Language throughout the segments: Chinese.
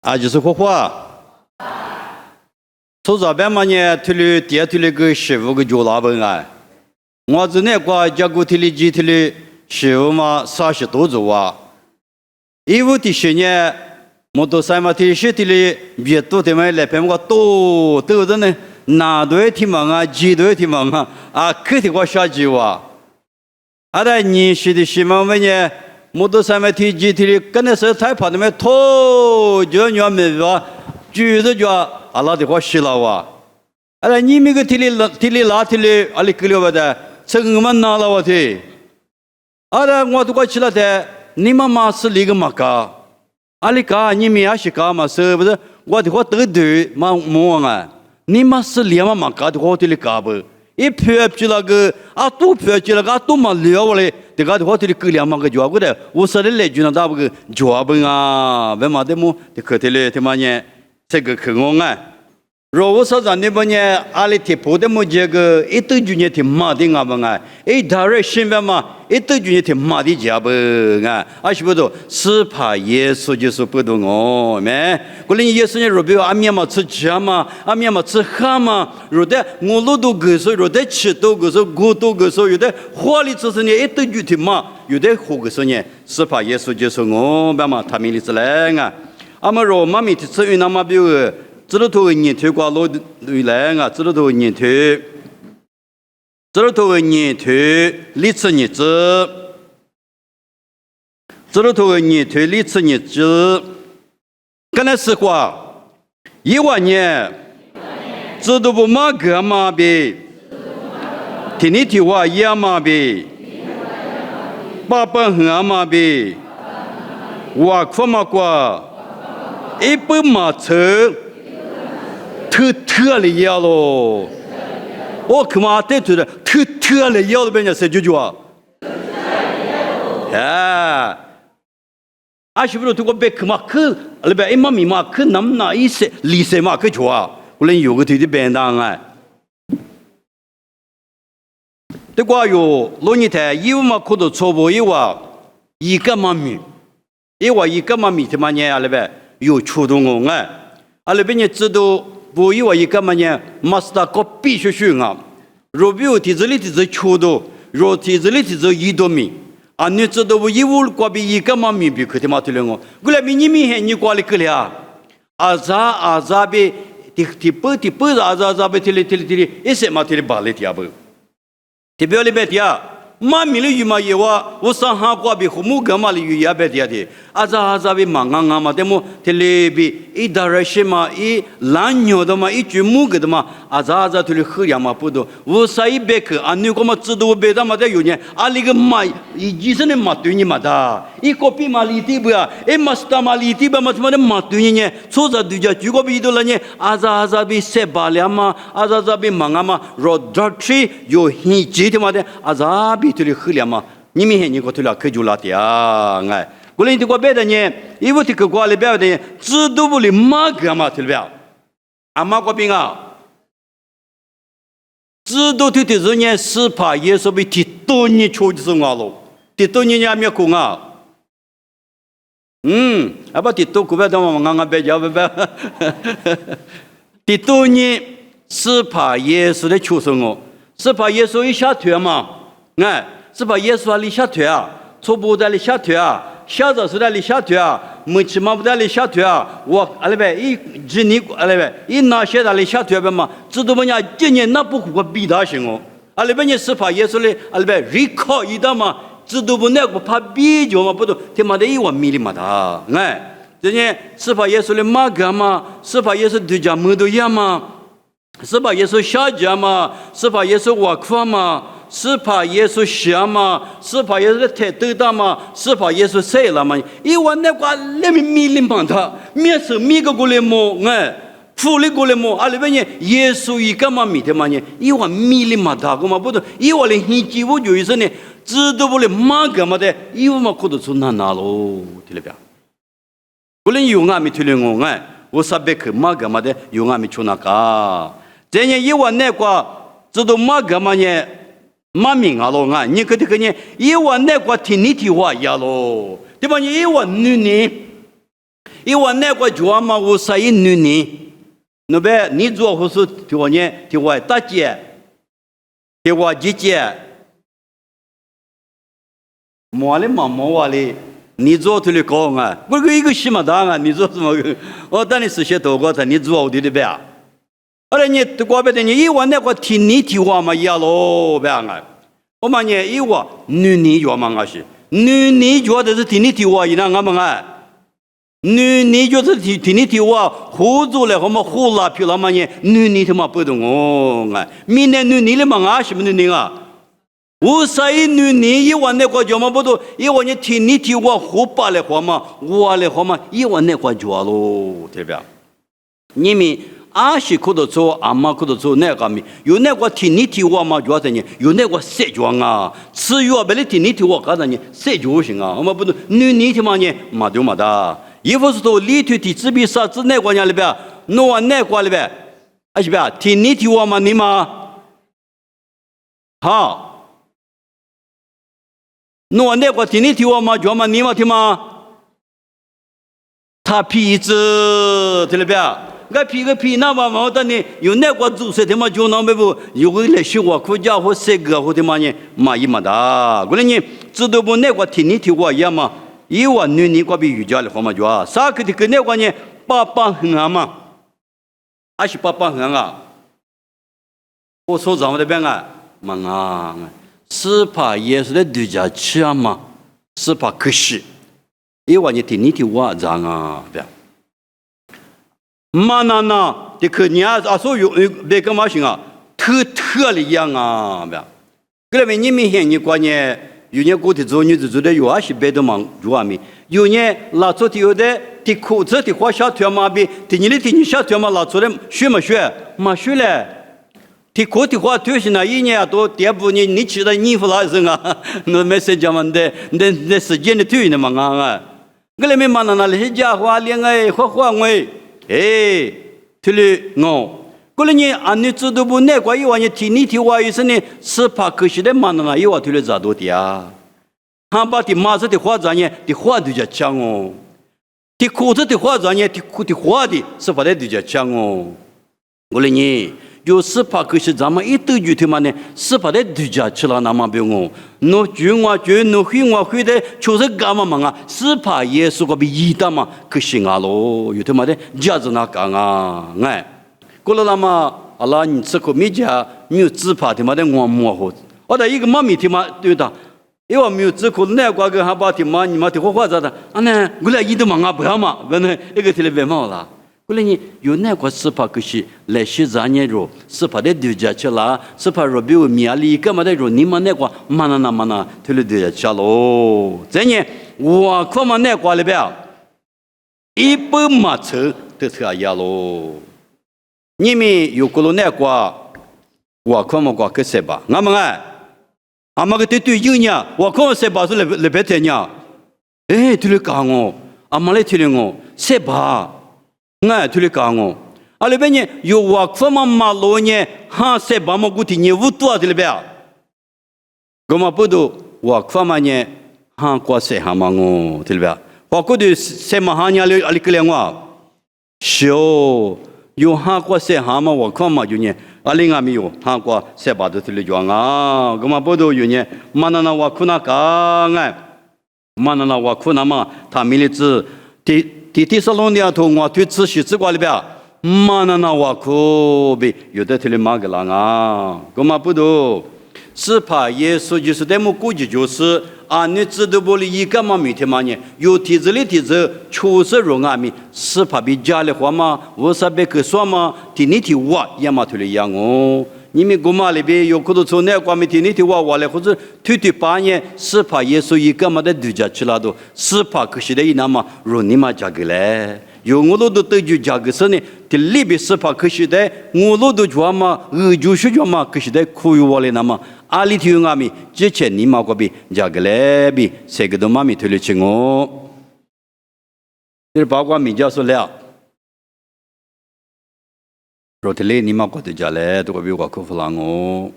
啊，就是活活。从这边嘛呢，推了电推了个15个脚拉本啊，我只那个加固推了机推了15嘛30多组啊，一五的10年，我都三嘛推10推了别多的嘛来陪我多都是呢，南对的嘛啊，北对的嘛啊，可的我下句话，啊，在你说的什么么呢？我都三嘛推机推了，跟那时候才跑的嘛，头就要没吧，就是叫。阿拉的话是了哇，哎，你们个提里拉提里，阿里给了我的，这个我们拿了我的，阿拉我都过去了的，你妈妈是那个嘛个，阿里个你们也是个嘛，是不是？我的话都对嘛么啊？你妈是连嘛个的话提里个不？一票去那个啊，多票去那个啊，多嘛聊我嘞，这个的话提里够两嘛个家伙的，我说的来就那大不个家本啊，为嘛的么？的可提里他妈呢？这个可我啊，如果说咱那边呢，阿里提破的么这个一斗就呢提马的啊不啊，一打人身边嘛，一斗就呢提马的家不啊，啊是不是？是怕耶稣就是不懂我没？过来耶稣呢，如果阿面嘛吃吃嘛，阿面嘛吃哈嘛，如的我路都个说，如的吃都个说，我都个说，有的花里吃是呢一斗就提马，有的活个说呢，是怕耶稣就是我，别嘛他们的之类啊。阿么罗妈咪提出云那么比如，知道头年头挂落对来啊，知道头年头，知道头年头历次日子，知道头年头历次日子，刚才是话1万年，知道不嘛个嘛比，听你听话也嘛比，爸爸和嘛比，我哭嘛过。一百马车，特了要喽！我看嘛带头的特了要了，别人谁就啊？啊！阿是不是通过别看嘛？看那边一毛米嘛，看那么那一些利息嘛，看错啊！我连有个头的便当啊！这个有老年台有嘛？可都错不一话一个嘛米，一话一个嘛米他妈呢那边。有触动我啊！啊，那边呢知道不以为一个嘛呢，马斯达个必须选啊。若比如提子里提子触动，若提子里提子1多米，啊，你知道不？一屋过比一个嘛米比可提嘛对了我。过来你们还你过来个了？阿扎比提不阿扎比提里，一些嘛提里巴里提阿不？提不要里边提啊！妈咪的语嘛也话，我上哈过比父母干嘛的语也别提的，阿扎比忙啊嘛，但么提里比一打热些嘛，一懒牛的嘛，一句木个的嘛，阿扎提里喝呀嘛不多，我啥一别去，俺女个嘛知道我别的嘛在有呢，阿里个嘛，一生的嘛对你嘛的，一个比嘛里地不呀，一嘛是嘛里地不嘛什么的嘛对你呢，错在对家，如果比多了呢，阿扎比塞巴了嘛，阿扎比忙啊嘛，若打起有很急的嘛的，阿扎比。比头喝了嘛？你们还你个头了可就拉的啊！哎，过来你这个别的呢，因为这个国里边的知道不哩马个嘛？对不对？阿妈个病啊，知道的人呢是怕耶稣被提多年出的是我喽，提多年也没空啊。阿爸提多古边的我刚别叫别，提多年是怕耶稣的出生哦，是怕耶稣一下腿嘛。哎，是把耶稣里下腿啊，错不在里下腿啊，下着是在里下腿啊，没吃嘛不在里下腿啊，我阿拉呗一只你阿拉呗一拿些在里下腿呗嘛，知道不呀？今年那不可比他行哦，阿拉呗你是怕耶稣哩阿拉呗离靠一道嘛，知道不那个怕比较嘛不懂，他妈的1万米里嘛他，哎，这呢是怕耶稣哩马干嘛？是怕耶稣对家没都样嘛？是怕耶稣下家嘛？是怕耶稣挖苦嘛？是怕耶稣想嘛？是怕耶稣太斗大嘛？是怕耶稣谁了嘛？因为那个那边米里嘛他，面是米个过来么？哎，富里过来么？啊，那边呢？耶稣一个嘛米的嘛呢？因为米里嘛他个嘛不懂，因为嘞很几乎就是呢，知道不嘞嘛个嘛的，因为嘛可都从哪拿喽？听了没有？不能有俺们听了我哎，我啥别去嘛个嘛的，有俺们从哪个？这呢，因为那个知道嘛个嘛呢？马明啊喽啊，你可得个呢？因为那个听你听话呀喽，对吧？因为女人，因为那个主嘛，我是一女人，那边你做或是替我呢，替我大姐，替我姐姐，毛嘞毛毛话嘞，你做对了高啊，不是一个西马达啊，你做什么？我等你是些多个，你做我的呗。后来你过别的你一晚那个听你替我嘛要咯呗啊，我嘛呢一晚女人要嘛是，女人要的是听你替我一样啊嘛啊。女人就是听你听我胡做了，我们胡拉皮了嘛呢？女人他妈不懂哦啊！明年女人了嘛啊？什么女人啊？我说女人一晚那个叫嘛不懂，一晚你听你听我胡巴的话嘛，我的话嘛，一晚那个叫咯，对吧？你们阿是哭得错，阿妈哭得错，那个咪有那个听你听我嘛，叫啥呢？有那个社交啊，吃药不哩听你听我干啥呢？社交行啊，我们不懂女人他妈呢，嘛就嘛的。一副是说里头的纸币啥子那个样里边，弄那个里边，还是边听你听我嘛你嘛，好，弄那个听你听我嘛，叫嘛你嘛听嘛，他皮子听了边，个皮个皮那嘛嘛，但你有那个做事他妈就那么不，有个来学我国家或谁个或他妈呢嘛一嘛的，过来你知道不那个听你听我一样嘛。一万女人过比瑜伽的好嘛就啊，啥个的跟那个呢？爸爸很好嘛，还是爸爸很好。我说咱们那边啊，嘛啊，是怕耶稣的度假去啊嘛，是怕可惜。一万你听你听我讲啊，别。嘛那的可你啊，所有别个嘛行啊，特的一样啊，别。个来你明显你关呢？有年过的做女子做的有啊是别的忙有啊没？有年拉出的有的，的裤子的花下条嘛比，的你下条嘛拉出来学嘛学，嘛学嘞。的裤的花条是那一年多，第二步你吃的衣服啦是啊，那没时间嘛那时间的腿呢嘛啊，我来没嘛那些家伙恋爱花喂，哎，对了我。过来你按你知道不？那个一万你听你听我意思呢？是怕可惜的嘛？那一万对了咋多的啊？他把的马子的花咱呢？的花都叫讲哦，的裤子的花咱呢？的花的是把的都叫讲哦。过来你就是怕可惜咱们一对句他妈呢？是把的都叫吃了那么不用哦。侬句话句侬会的，就是干嘛嘛啊？是怕耶稣个比一的嘛？可惜啊喽，有他妈的价值那讲啊哎。过了那么，阿拉你吃口米家没有自怕的嘛的我模糊，我的一个妈咪的嘛对的，因为没有自口那个还把的嘛你嘛的花咋的，啊呢，过来一都忙啊不要嘛，可能一个提了别忙了，过来你有那个自怕可是来些咱也肉，自怕的丢家去了，自怕肉比如米啊里干嘛的肉，你们那个嘛那提了丢家去喽，这呢我看嘛那个里边，一百马车都特呀喽。你们有过了那个，我看嘛个谁吧？俺们哎，俺们个对有呢，我看谁吧是来白天呢？哎，对了讲哦，俺们来听了哦，谁吧？哎，对了讲哦，啊那边呢有我看嘛马路呢，哈谁吧嘛估计你五多的了呗？我嘛不都我看嘛呢，哈过谁哈嘛哦，对了呗？我估计谁嘛哈呢？阿里个两个，小。有哈过些哈嘛，我看嘛就呢，阿另外没有哈过些把都是来讲啊，我嘛不都有呢，嘛那我苦那讲哎，嘛那我苦那嘛，他们的字第十六年头我对自习之挂里边，嘛那我苦呗，有的提了嘛个啦啊，我嘛不都，是怕耶稣就是在么估计就是。啊，你知道不？你一个嘛每天嘛呢？有体质的体质，确实容易咪，是怕比家里话嘛，我是别个说嘛，听你听我也嘛推了一样哦。你们姑妈里边有可能从那光没听你听我来，或者推半夜，是怕耶稣一个嘛的度假去了都，是怕可惜的一那嘛，容易嘛加个嘞。有我都对就加个是呢，这里边是怕可惜的，我都说嘛，就是说嘛，可惜的苦于我嘞那么。阿里头阿米之前你妈个比加个嘞比，谁个都妈咪推了清哦。这包括米家说了，昨天嘞你妈个的家嘞都个比我可不啷哦。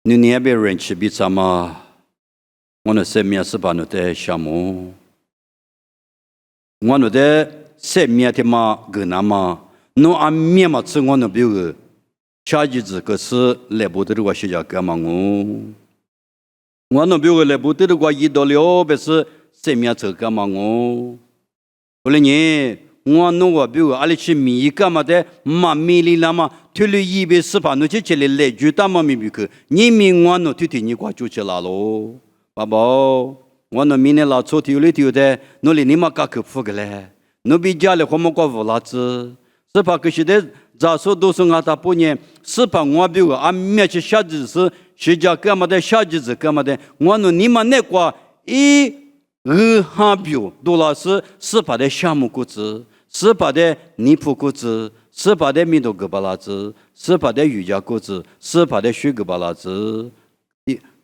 你那边人吃比啥嘛？我那生命是把那的项目。我那的生命的嘛个那么，侬按面嘛吃我那边个，下几子个是来不得的话学家干嘛我那边个来不得的话一到了不是生命吃干嘛后来呢，我弄个比如阿里去米干嘛的，嘛米里那么推了一百四把侬去起来来就大嘛米比去，你米我弄推推你挂就去拉喽，爸爸，我那米呢拉错丢了丢的，侬里你嘛搞克服个嘞，侬比家里我们挂无拉子，是怕可是的，咋说都是俺大半年，是怕我比如俺面去下子是家干嘛的下子干嘛的，我弄你嘛那挂哈表多了是把的项目估值，是把的泥土估值，是把的米多个巴拉子，是把的瑜伽估值，是把的水个巴拉子。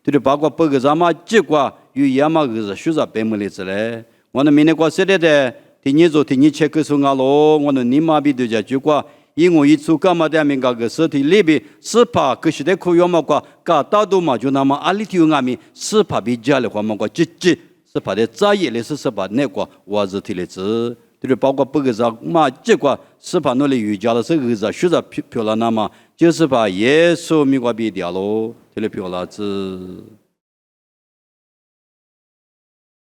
对包括不个咱们结果有也嘛个是学着白么例子嘞。我那明年过生日的，第二切克松阿罗，我那你妈比对家结果。因为一出干嘛的？民家个实体里边是怕可是的可要么过，搞大多嘛就那么阿里头阿米是怕比家里话么过是怕的在业里是怕那个我是提的字，就是包括不个啥嘛结果是怕那里瑜伽的是个啥学着漂亮那么，就是把耶稣米瓜比掉喽，提了漂亮字。